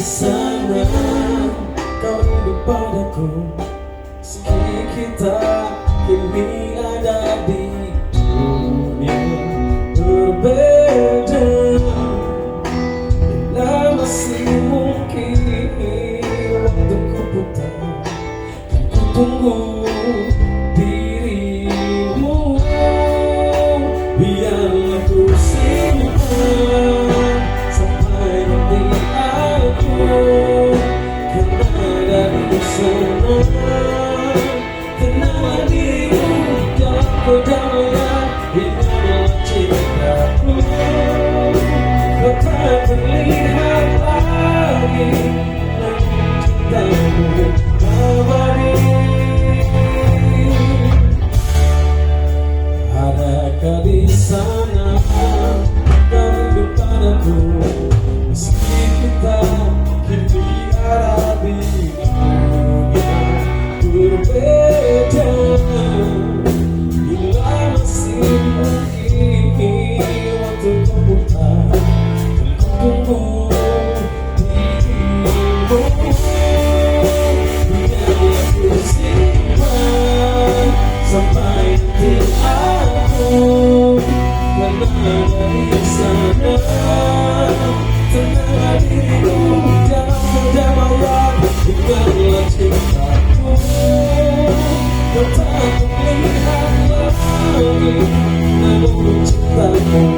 sana kau rindu padaku, meski kita kini ada di dunia berbeda. Bila masih mungkin waktuku putar, kan ku tunggu dirimu. Biarlah ku simpan sampai nanti aku kena dari sana. Tenanglah dirimu dalam kedamaian, ingatlah cintaku. Kau tak terlihat lagi, namun cintamu abadi. Adakah di sana kau rindu padaku, meski kita kini ada di dunia berbeda. Bila masih mungkin waktuku putar, dan ku tunggu dirimu. Biarlah ku simpan sampai nanti aku kena dari sana. Tenanglah dirimu dalam kedamaian, ingatlah cintaku. Kau tak melihat lagi, namun cintamu